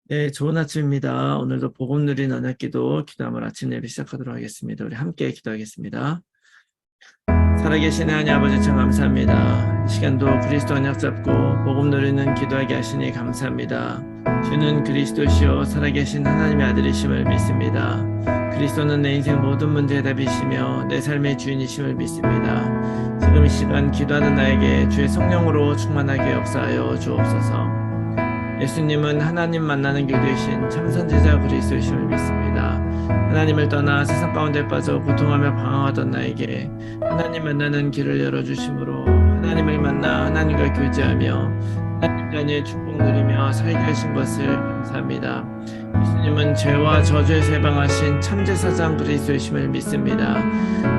네, 좋은 아침입니다. 오늘도 복음 누린 언약기도 기도함을 아침 예배 시작하도록 하겠습니다. 우리 함께 기도하겠습니다. 살아계신 하나님 아버지 참 감사합니다. 이 시간도 그리스도 언약 잡고 복음 누리는 기도하게 하시니 감사합니다. 주는 그리스도시요 살아계신 하나님의 아들이심을 믿습니다. 그리스도는 내 인생 모든 문제의 답이시며 내 삶의 주인이심을 믿습니다. 지금 이 시간 기도하는 나에게 주의 성령으로 충만하게 역사하여 주옵소서. 예수님은 하나님 만나는 길 되신 참선제자 그리스도이심을 믿습니다. 하나님을 떠나 세상 가운데 빠져 고통하며 방황하던 나에게 하나님 만나는 길을 열어주심으로 하나님을 만나 하나님과 교제하며 하나님 자녀의 축복 누리며 살게 하신 것을 감사합니다. 예수님은 죄와 저주에서 해방하신 참제사장 그리스도이심을 믿습니다.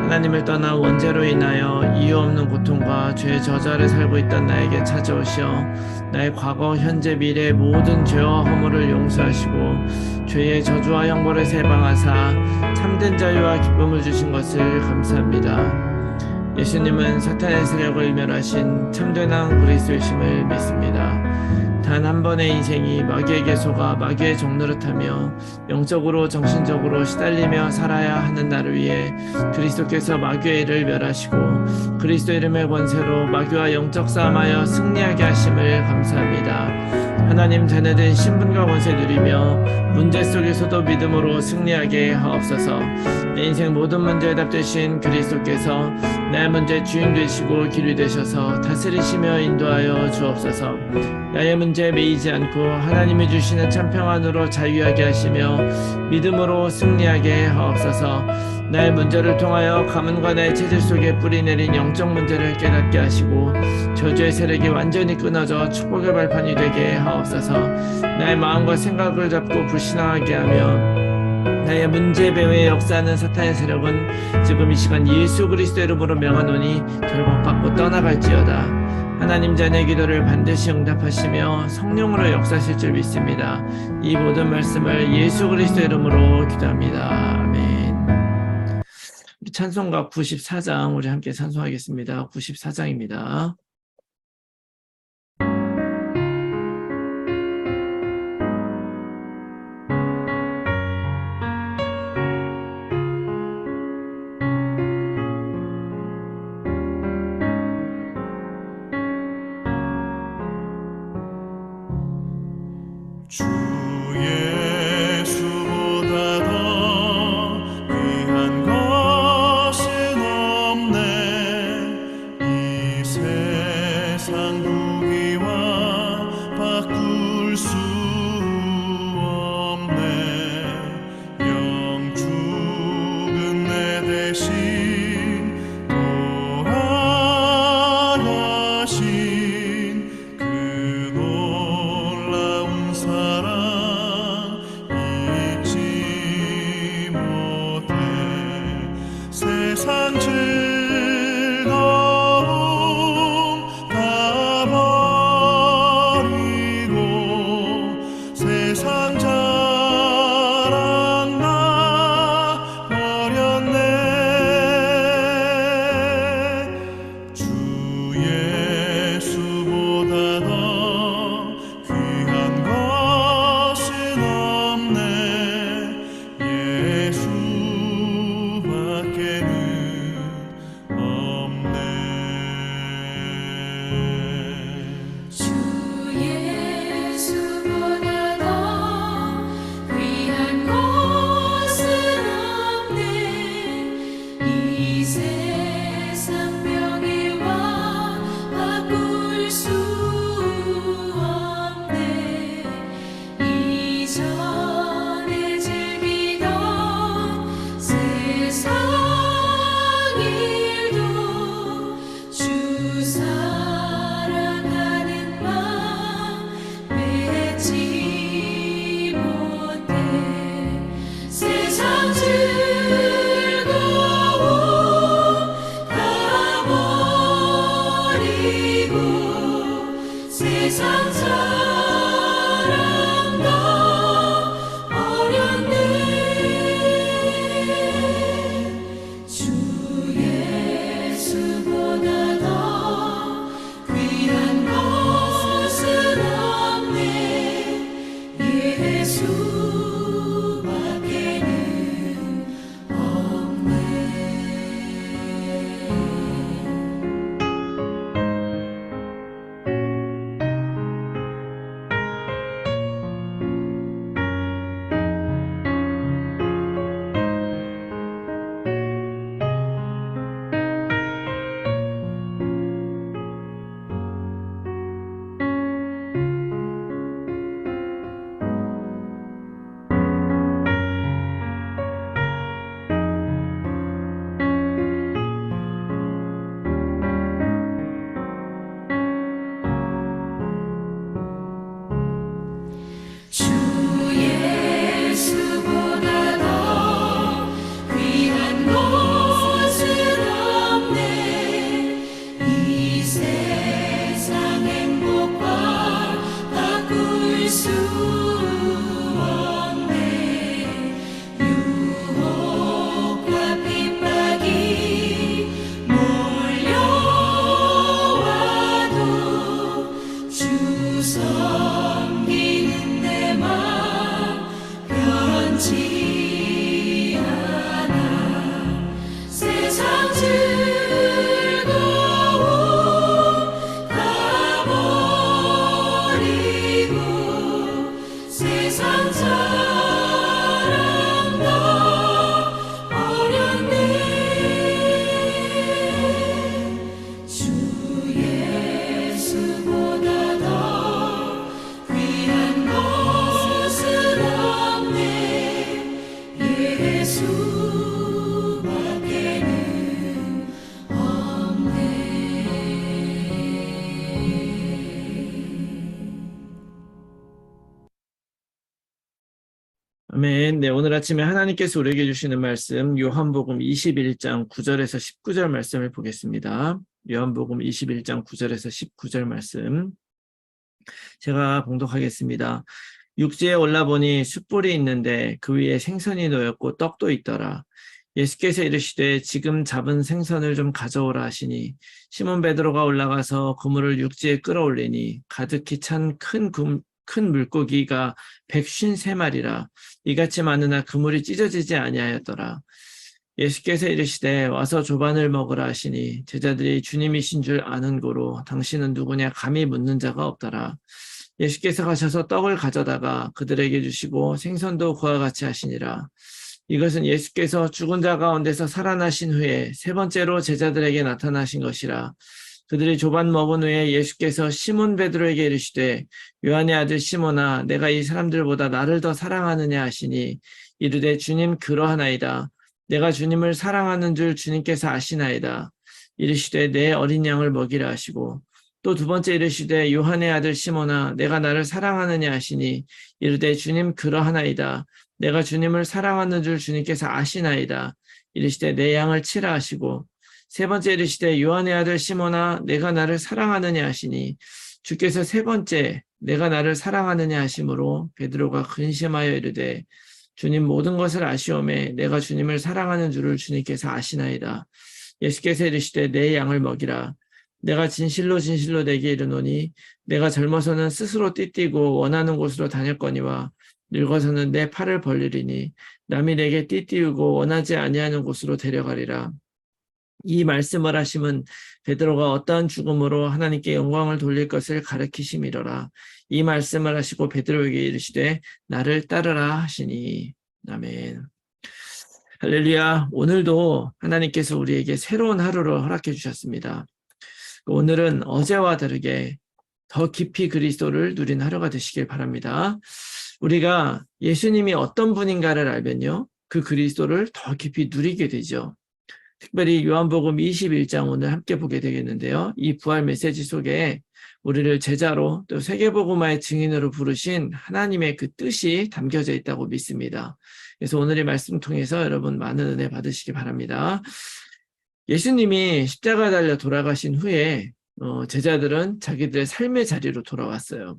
하나님을 떠나 원죄로 인하여 이유 없는 고통과 죄의 저주 아래 살고 있던 나에게 찾아오시어 나의 과거, 현재, 미래의 모든 죄와 허물을 용서하시고 죄의 저주와 형벌에서 해방하사 참된 자유와 기쁨을 주신 것을 감사합니다. 예수님은 사탄의 세력을 멸하신 참된 왕 그리스도이심을 믿습니다. 단 한 번의 인생이 마귀에게 속아 마귀의 종노릇하며 영적으로 정신적으로 시달리며 살아야 하는 나를 위해 그리스도께서 마귀의 일을 멸하시고 그리스도 이름의 권세로 마귀와 영적 싸움하여 승리하게 하심을 감사합니다. 하나님 자녀된 신분과 권세 누리며 문제 속에서도 믿음으로 승리하게 하옵소서. 내 인생 모든 문제에 답되신 그리스도께서 내 문제 주인 되시고 길이 되셔서 다스리시며 인도하여 주옵소서. 나의 문제에 매이지 않고 하나님이 주시는 참 평안으로 자유하게 하시며 믿음으로 승리하게 하옵소서. 나의 문제를 통하여 가문과 나의 체질 속에 뿌리내린 영적 문제를 깨닫게 하시고 저주의 세력이 완전히 끊어져 축복의 발판이 되게 하옵소서. 나의 마음과 생각을 잡고 불신앙하게 하며 나의 문제 배후에 역사하는 사탄의 세력은 지금 이 시간 예수 그리스도 이름으로 명하노니 결박받고 떠나갈지어다. 하나님 자녀의 기도를 반드시 응답하시며 성령으로 역사하실 줄 믿습니다. 이 모든 말씀을 예수 그리스도 이름으로 기도합니다. 아멘. 찬송가 94장 우리 함께 찬송하겠습니다. 94장입니다. 주 예수보다 더 귀한 것은 없네. 이 세상 무기와 바꿀 수 없네. 영 죽은 내 대신 돌아가신 그 놀라운 사랑 잊지 못해. 세상 즐거움 다 버리고 수 없네. 유혹과 핍박이 몰려와도 주 섬기는 내 맘 변치 않아. 세상 즐거움 다 버리고 세상 사랑 다 버렸네. 주 예수보다 더 귀한 것은 없네. 예수밖에는 아멘. 네, 오늘 아침에 하나님께서 우리에게 주시는 말씀 요한복음 21장 9절에서 19절 말씀을 보겠습니다. 요한복음 21장 9절에서 19절 말씀 제가 봉독하겠습니다. 육지에 올라보니 숯불이 있는데 그 위에 생선이 놓였고 떡도 있더라. 예수께서 이르시되 지금 잡은 생선을 좀 가져오라 하시니 시몬 베드로가 올라가서 그물을 육지에 끌어올리니 가득히 찬 큰 물고기가 153마리라. 이같이 많으나 그물이 찢어지지 아니하였더라. 예수께서 이르시되 와서 조반을 먹으라 하시니 제자들이 주님이신 줄 아는 고로 당신은 누구냐 감히 묻는 자가 없더라. 예수께서 가셔서 떡을 가져다가 그들에게 주시고 생선도 그와 같이 하시니라. 이것은 예수께서 죽은 자 가운데서 살아나신 후에 세 번째로 제자들에게 나타나신 것이라. 그들이 조반 먹은 후에 예수께서 시몬 베드로에게 이르시되 요한의 아들 시몬아 내가 이 사람들보다 나를 더 사랑하느냐 하시니 이르되 주님 그러하나이다. 내가 주님을 사랑하는 줄 주님께서 아시나이다. 이르시되 내 어린 양을 먹이라 하시고 또 두 번째 이르시되 요한의 아들 시몬아 내가 나를 사랑하느냐 하시니 이르되 주님 그러하나이다. 내가 주님을 사랑하는 줄 주님께서 아시나이다. 이르시되 내 양을 치라 하시고 세 번째 이르시되 요한의 아들 시몬아 내가 나를 사랑하느냐 하시니 주께서 세 번째 내가 나를 사랑하느냐 하심으로 베드로가 근심하여 이르되 주님 모든 것을 아시오매 내가 주님을 사랑하는 줄을 주님께서 아시나이다. 예수께서 이르시되 내 양을 먹이라. 내가 진실로 진실로 내게 이르노니 내가 젊어서는 스스로 띠띠고 원하는 곳으로 다녔거니와 늙어서는 내 팔을 벌리리니 남이 내게 띠띠우고 원하지 아니하는 곳으로 데려가리라. 이 말씀을 하심은 베드로가 어떠한 죽음으로 하나님께 영광을 돌릴 것을 가르치심이로라. 이 말씀을 하시고 베드로에게 이르시되 나를 따르라 하시니. 아멘. 할렐루야. 오늘도 하나님께서 우리에게 새로운 하루를 허락해 주셨습니다. 오늘은 어제와 다르게 더 깊이 그리스도를 누린 하루가 되시길 바랍니다. 우리가 예수님이 어떤 분인가를 알면요, 그 그리스도를 더 깊이 누리게 되죠. 특별히 요한복음 21장 오늘 함께 보게 되겠는데요. 이 부활 메시지 속에 우리를 제자로 또 세계복음화의 증인으로 부르신 하나님의 그 뜻이 담겨져 있다고 믿습니다. 그래서 오늘의 말씀 통해서 여러분 많은 은혜 받으시기 바랍니다. 예수님이 십자가 달려 돌아가신 후에 제자들은 자기들의 삶의 자리로 돌아왔어요.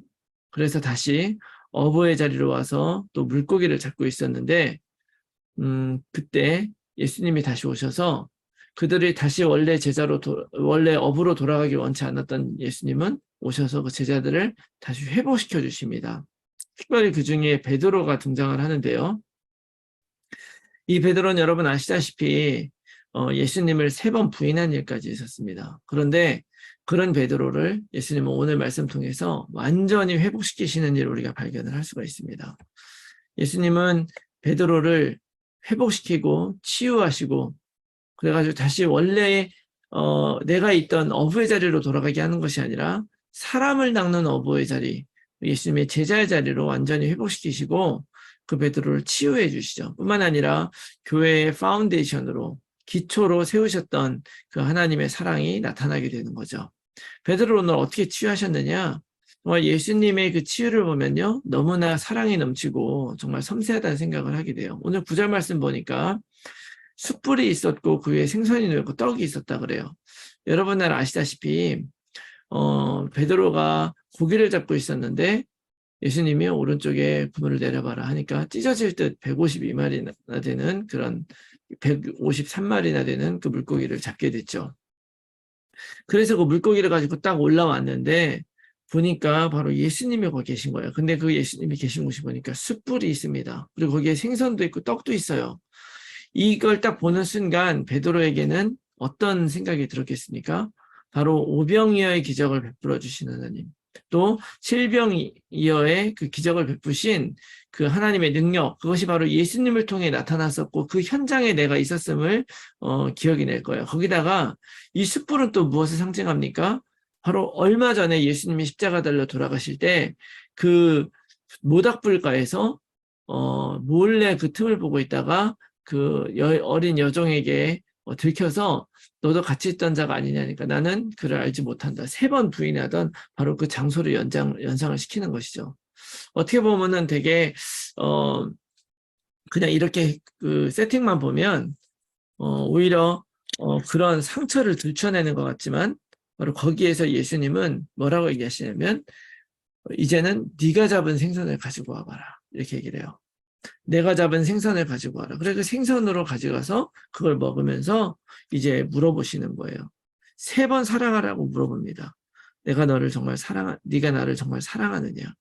그래서 다시 어부의 자리로 와서 또 물고기를 잡고 있었는데 그때 예수님이 다시 오셔서 그들이 다시 원래 원래 어부로 돌아가기 원치 않았던 예수님은 오셔서 그 제자들을 다시 회복시켜 주십니다. 특별히 그 중에 베드로가 등장을 하는데요. 이 베드로는 여러분 아시다시피 예수님을 3번 부인한 일까지 있었습니다. 그런데 그런 베드로를 예수님은 오늘 말씀 통해서 완전히 회복시키시는 일을 우리가 발견을 할 수가 있습니다. 예수님은 베드로를 회복시키고 치유하시고 그래가지고 다시 원래 내가 있던 어부의 자리로 돌아가게 하는 것이 아니라 사람을 낚는 어부의 자리, 예수님의 제자의 자리로 완전히 회복시키시고 그 베드로를 치유해 주시죠. 뿐만 아니라 교회의 파운데이션으로 기초로 세우셨던 그 하나님의 사랑이 나타나게 되는 거죠. 베드로 오늘 어떻게 치유하셨느냐? 정말 예수님의 그 치유를 보면요, 너무나 사랑이 넘치고 정말 섬세하다는 생각을 하게 돼요. 오늘 9절 말씀 보니까 숯불이 있었고 그 위에 생선이 놓였고 떡이 있었다 그래요. 여러분들 아시다시피 베드로가 고기를 잡고 있었는데 예수님이 오른쪽에 그물을 내려봐라 하니까 찢어질 듯 152마리나 되는 그런 153마리나 되는 그 물고기를 잡게 됐죠. 그래서 그 물고기를 가지고 딱 올라왔는데 보니까 바로 예수님이 거기 계신 거예요. 근데 그 예수님이 계신 곳이 보니까 숯불이 있습니다. 그리고 거기에 생선도 있고 떡도 있어요. 이걸 딱 보는 순간 베드로에게는 어떤 생각이 들었겠습니까? 바로 오병이어의 기적을 베풀어 주신 하나님, 또 칠병이어의 그 기적을 베푸신 그 하나님의 능력, 그것이 바로 예수님을 통해 나타났었고 그 현장에 내가 있었음을 기억이 낼 거예요. 거기다가 이 숯불은 또 무엇을 상징합니까? 바로 얼마 전에 예수님이 십자가 달려 돌아가실 때 그 모닥불가에서 몰래 그 틈을 보고 있다가 그 어린 여종에게 들켜서 너도 같이 있던 자가 아니냐니까 나는 그를 알지 못한다. 3번 부인하던 바로 그 장소를 연상을 시키는 것이죠. 어떻게 보면은 되게 그냥 이렇게 그 세팅만 보면 오히려 그런 상처를 들춰내는 것 같지만 바로 거기에서 예수님은 뭐라고 얘기하시냐면 이제는 네가 잡은 생선을 가지고 와봐라 이렇게 얘기를 해요. 내가 잡은 생선을 가지고 와라. 그래 그 생선으로 가져가서 그걸 먹으면서 이제 물어보시는 거예요. 3번 사랑하라고 물어봅니다. 네가 나를 정말 사랑하느냐.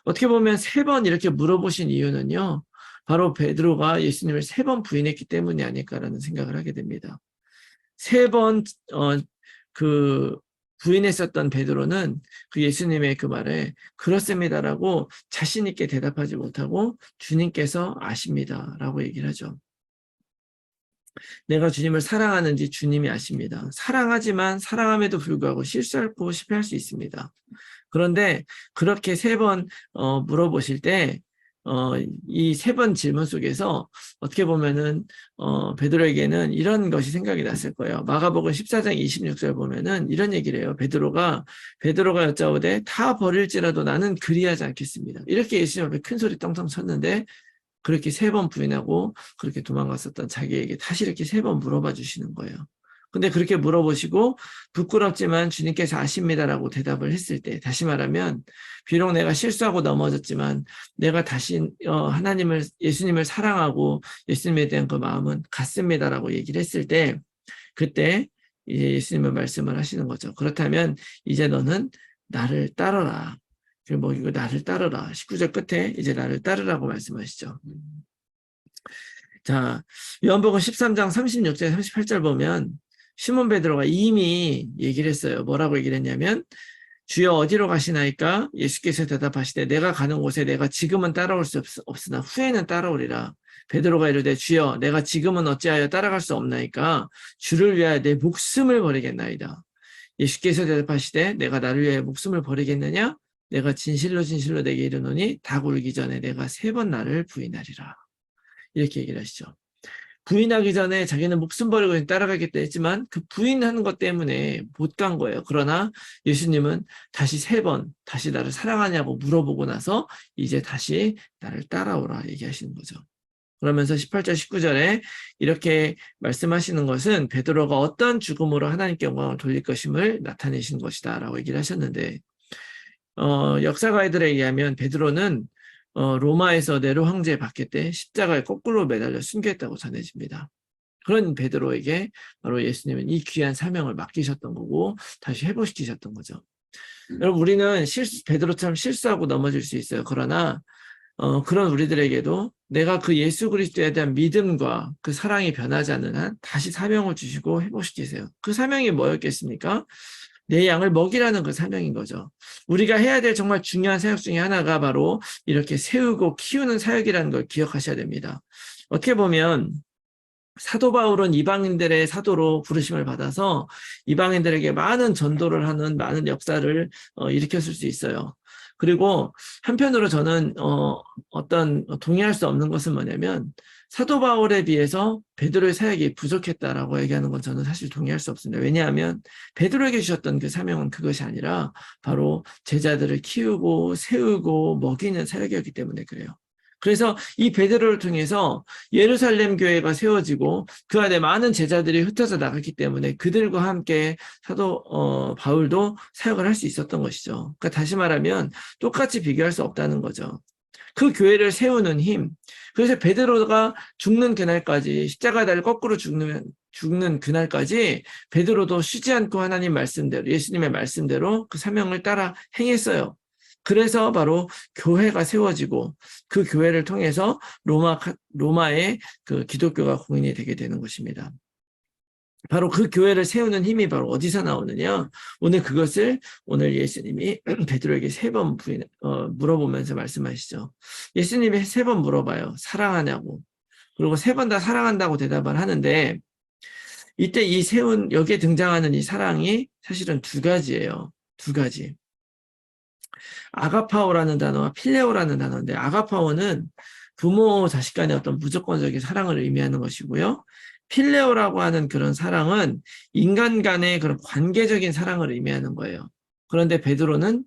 어떻게 보면 3번 이렇게 물어보신 이유는요. 바로 베드로가 예수님을 3번 부인했기 때문이 아닐까라는 생각을 하게 됩니다. 3번 그 부인했었던 베드로는 그 예수님의 그 말에 그렇습니다라고 자신 있게 대답하지 못하고 주님께서 아십니다라고 얘기를 하죠. 내가 주님을 사랑하는지 주님이 아십니다. 사랑하지만 사랑함에도 불구하고 실수하고 실패할 수 있습니다. 그런데 그렇게 3번 물어보실 때 이 3번 질문 속에서 어떻게 보면은 베드로에게는 이런 것이 생각이 났을 거예요. 마가복음 14장 26절 보면은 이런 얘기를 해요. 베드로가 여짜오되 다 버릴지라도 나는 그리하지 않겠습니다. 이렇게 예수님 앞에 큰 소리 떵떵 쳤는데 그렇게 3번 부인하고 그렇게 도망갔었던 자기에게 다시 이렇게 3번 물어봐 주시는 거예요. 근데 그렇게 물어보시고 부끄럽지만 주님께서 아십니다라고 대답을 했을 때 다시 말하면 비록 내가 실수하고 넘어졌지만 내가 다시 예수님을 사랑하고 예수님에 대한 그 마음은 같습니다라고 얘기를 했을 때 그때 이제 예수님은 말씀을 하시는 거죠. 그렇다면 이제 너는 나를 따르라. 그리고 이거 나를 따르라. 19절 끝에 이제 나를 따르라고 말씀하시죠. 자, 요한복음 13장 36절 38절 보면 시몬 베드로가 이미 얘기를 했어요. 뭐라고 얘기를 했냐면 주여 어디로 가시나이까? 예수께서 대답하시되 내가 가는 곳에 내가 지금은 따라올 수 없으나 후에는 따라오리라. 베드로가 이르되 주여 내가 지금은 어찌하여 따라갈 수 없나이까? 주를 위하여 내 목숨을 버리겠나이다. 예수께서 대답하시되 내가 나를 위하여 목숨을 버리겠느냐? 내가 진실로 내게 이르노니 닭 울기 전에 내가 3번 나를 부인하리라. 이렇게 얘기를 하시죠. 부인하기 전에 자기는 목숨 버리고 따라가겠다 했지만 그 부인하는 것 때문에 못 간 거예요. 그러나 예수님은 다시 3번 다시 나를 사랑하냐고 물어보고 나서 이제 다시 나를 따라오라 얘기하시는 거죠. 그러면서 18절 19절에 이렇게 말씀하시는 것은 베드로가 어떤 죽음으로 하나님께 영광을 돌릴 것임을 나타내신 것이다 라고 얘기를 하셨는데 역사가이들에 의하면 베드로는 로마에서 네로 황제에 박힐 때 십자가에 거꾸로 매달려 순교했다고 전해집니다. 그런 베드로에게 바로 예수님은 이 귀한 사명을 맡기셨던 거고 다시 회복시키셨던 거죠. 여러분 우리는 베드로처럼 실수하고 넘어질 수 있어요. 그러나 그런 우리들에게도 내가 그 예수 그리스도에 대한 믿음과 그 사랑이 변하지 않는 한 다시 사명을 주시고 회복시키세요. 그 사명이 뭐였겠습니까? 내 양을 먹이라는 그 사명인 거죠. 우리가 해야 될 정말 중요한 사역 중에 하나가 바로 이렇게 세우고 키우는 사역이라는 걸 기억하셔야 됩니다. 어떻게 보면 사도 바울은 이방인들의 사도로 부르심을 받아서 이방인들에게 많은 전도를 하는 많은 역사를 일으켰을 수 있어요. 그리고 한편으로 저는 동의할 수 없는 것은 뭐냐면 사도 바울에 비해서 베드로의 사역이 부족했다라고 얘기하는 건 저는 사실 동의할 수 없습니다. 왜냐하면 베드로에게 주셨던 그 사명은 그것이 아니라 바로 제자들을 키우고 세우고 먹이는 사역이었기 때문에 그래요. 그래서 이 베드로를 통해서 예루살렘 교회가 세워지고 그 안에 많은 제자들이 흩어져 나갔기 때문에 그들과 함께 사도 바울도 사역을 할 수 있었던 것이죠. 그러니까 다시 말하면 똑같이 비교할 수 없다는 거죠. 그 교회를 세우는 힘. 그래서 베드로가 죽는 그날까지, 십자가 달 거꾸로 죽는 그날까지 베드로도 쉬지 않고 하나님 말씀대로, 예수님의 말씀대로 그 사명을 따라 행했어요. 그래서 바로 교회가 세워지고 그 교회를 통해서 로마의 그 기독교가 공인이 되게 되는 것입니다. 바로 그 교회를 세우는 힘이 바로 어디서 나오느냐? 오늘 그것을 오늘 예수님이 베드로에게 3번 물어보면서 말씀하시죠. 예수님이 3번 물어봐요. 사랑하냐고. 그리고 3번 다 사랑한다고 대답을 하는데 이때 여기에 등장하는 이 사랑이 사실은 2가지예요. 2가지. 아가파오라는 단어와 필레오라는 단어인데 아가파오는 부모 자식 간의 어떤 무조건적인 사랑을 의미하는 것이고요. 필레오라고 하는 그런 사랑은 인간 간의 그런 관계적인 사랑을 의미하는 거예요. 그런데 베드로는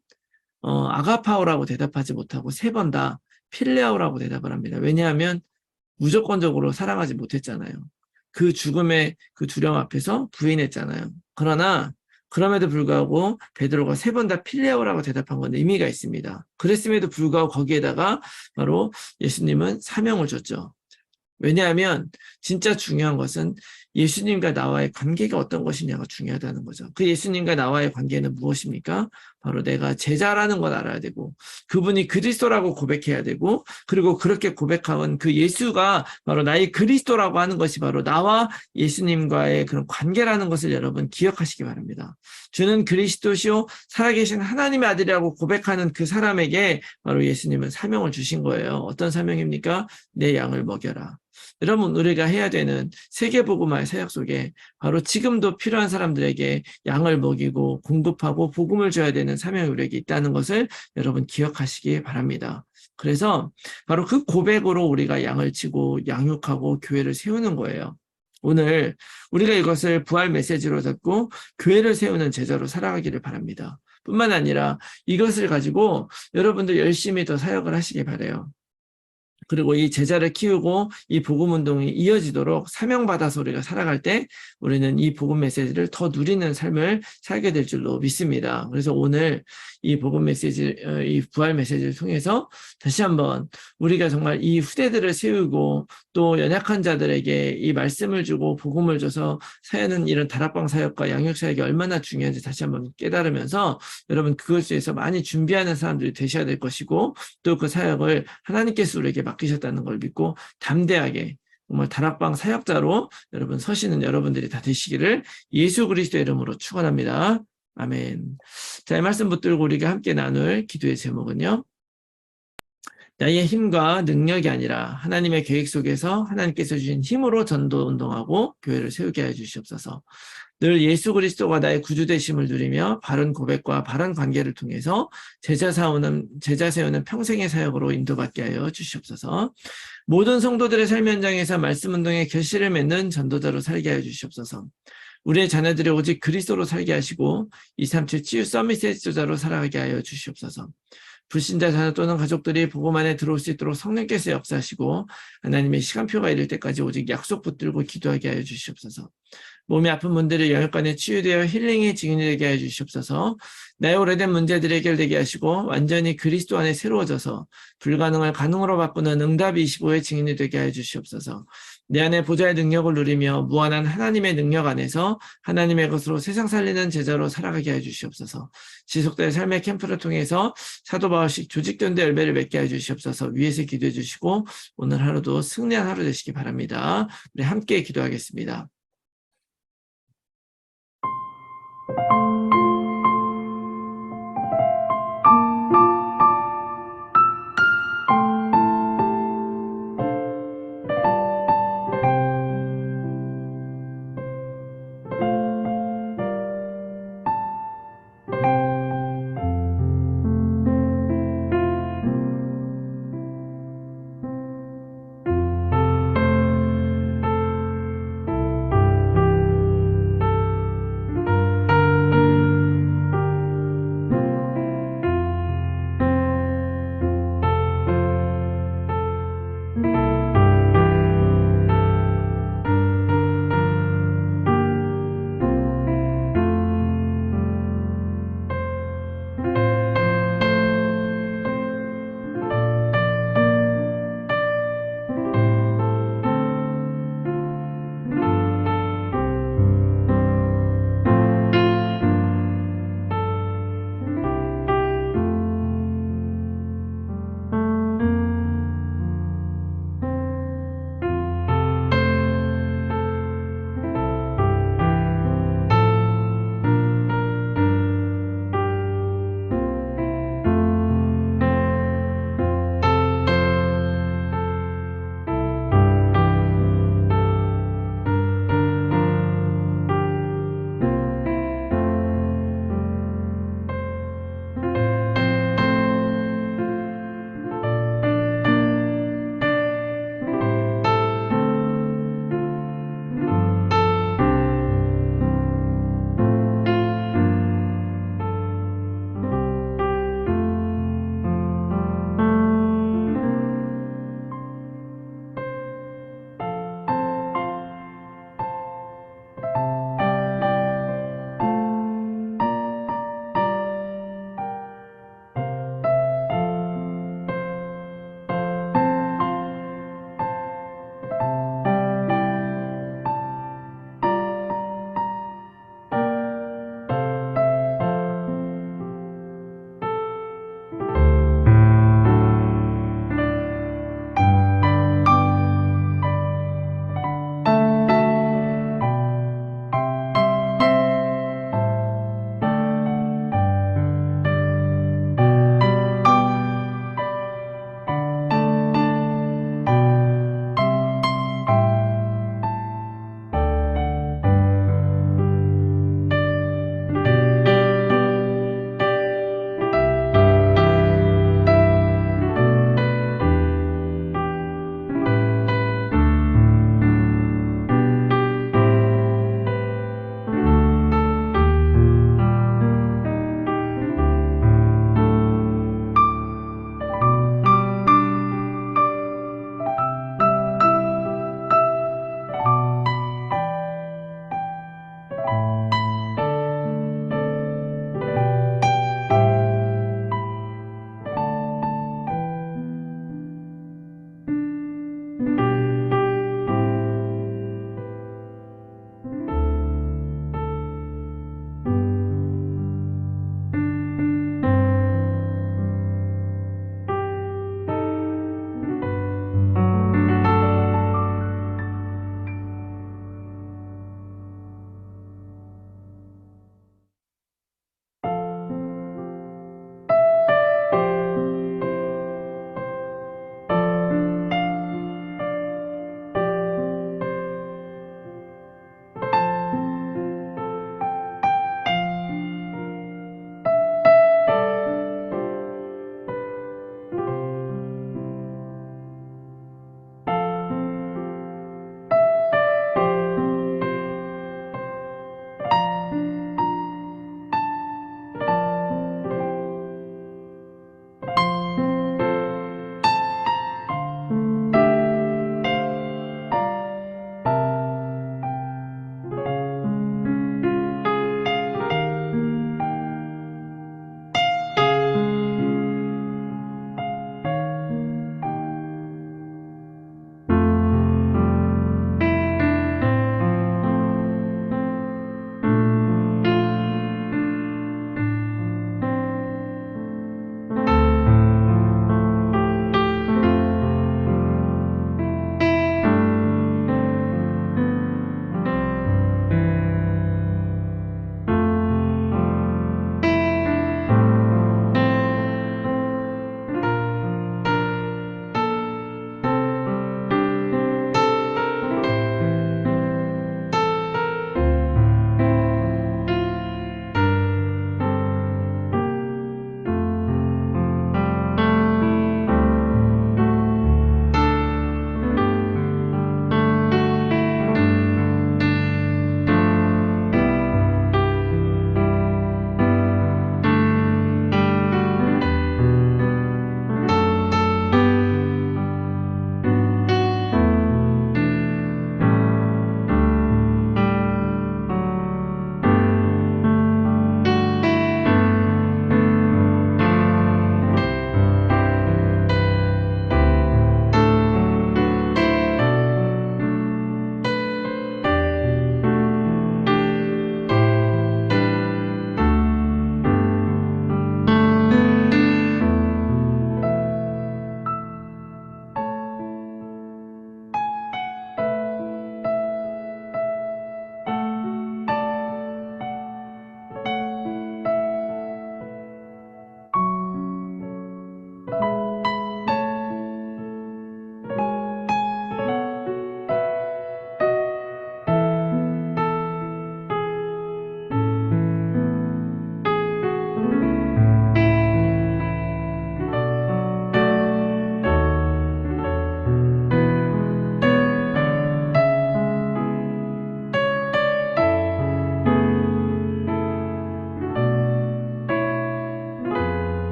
아가파오라고 대답하지 못하고 3번 다 필레오라고 대답을 합니다. 왜냐하면 무조건적으로 사랑하지 못했잖아요. 그 죽음의 그 두려움 앞에서 부인했잖아요. 그러나 그럼에도 불구하고 베드로가 3번 다 필레오라고 대답한 건 의미가 있습니다. 그랬음에도 불구하고 거기에다가 바로 예수님은 사명을 줬죠. 왜냐하면 진짜 중요한 것은 예수님과 나와의 관계가 어떤 것이냐가 중요하다는 거죠. 그 예수님과 나와의 관계는 무엇입니까? 바로 내가 제자라는 걸 알아야 되고 그분이 그리스도라고 고백해야 되고 그리고 그렇게 고백한 그 예수가 바로 나의 그리스도라고 하는 것이 바로 나와 예수님과의 그런 관계라는 것을 여러분 기억하시기 바랍니다. 주는 그리스도시요 살아계신 하나님의 아들이라고 고백하는 그 사람에게 바로 예수님은 사명을 주신 거예요. 어떤 사명입니까? 내 양을 먹여라. 여러분 우리가 해야 되는 세계복음화의 사역 속에 바로 지금도 필요한 사람들에게 양을 먹이고 공급하고 복음을 줘야 되는 사명이 우리에게 있다는 것을 여러분 기억하시기 바랍니다. 그래서 바로 그 고백으로 우리가 양을 치고 양육하고 교회를 세우는 거예요. 오늘 우리가 이것을 부활 메시지로 잡고 교회를 세우는 제자로 살아가기를 바랍니다. 뿐만 아니라 이것을 가지고 여러분들 열심히 더 사역을 하시기 바라요. 그리고 이 제자를 키우고 이 복음 운동이 이어지도록 사명받아서 우리가 살아갈 때 우리는 이 복음 메시지를 더 누리는 삶을 살게 될 줄로 믿습니다. 그래서 오늘 이 복음 메시지, 이 부활 메시지를 통해서 다시 한번 우리가 정말 이 후대들을 세우고 또 연약한 자들에게 이 말씀을 주고 복음을 줘서 사역은 이런 다락방 사역과 양육 사역이 얼마나 중요한지 다시 한번 깨달으면서 여러분 그것에 대해서 많이 준비하는 사람들이 되셔야 될 것이고 또 그 사역을 하나님께서 우리에게 맡기셨다는 걸 믿고 담대하게 정말 다락방 사역자로 여러분 서시는 여러분들이 다 되시기를 예수 그리스도의 이름으로 축원합니다. 아멘. 자, 이 말씀 붙들고 우리가 함께 나눌 기도의 제목은요. 나의 힘과 능력이 아니라 하나님의 계획 속에서 하나님께서 주신 힘으로 전도 운동하고 교회를 세우게 하여 주시옵소서. 늘 예수 그리스도가 나의 구주 되심을 누리며 바른 고백과 바른 관계를 통해서 제자 세우는 평생의 사역으로 인도받게 하여 주시옵소서. 모든 성도들의 삶 현장에서 말씀 운동의 결실을 맺는 전도자로 살게 하여 주시옵소서. 우리의 자녀들이 오직 그리스도로 살게 하시고 237 치유 서밋의 지도자로 살아가게 하여 주시옵소서. 불신자 자녀 또는 가족들이 복음 안에 들어올 수 있도록 성령께서 역사하시고 하나님의 시간표가 이를 때까지 오직 약속 붙들고 기도하게 하여 주시옵소서. 몸이 아픈 분들이 영역간에 치유되어 힐링의 증인이 되게 하여 주시옵소서. 나의 오래된 문제들이 해결되게 하시고 완전히 그리스도 안에 새로워져서 불가능을 가능으로 바꾸는 응답이 25의 증인이 되게 하여 주시옵소서. 내 안에 보좌의 능력을 누리며 무한한 하나님의 능력 안에서 하나님의 것으로 세상 살리는 제자로 살아가게 하여 주시옵소서. 지속된 삶의 캠프를 통해서 사도 바울식 조직된데 열매를 맺게 하여 주시옵소서. 위에서 기도해 주시고 오늘 하루도 승리한 하루 되시기 바랍니다. 우리 함께 기도하겠습니다.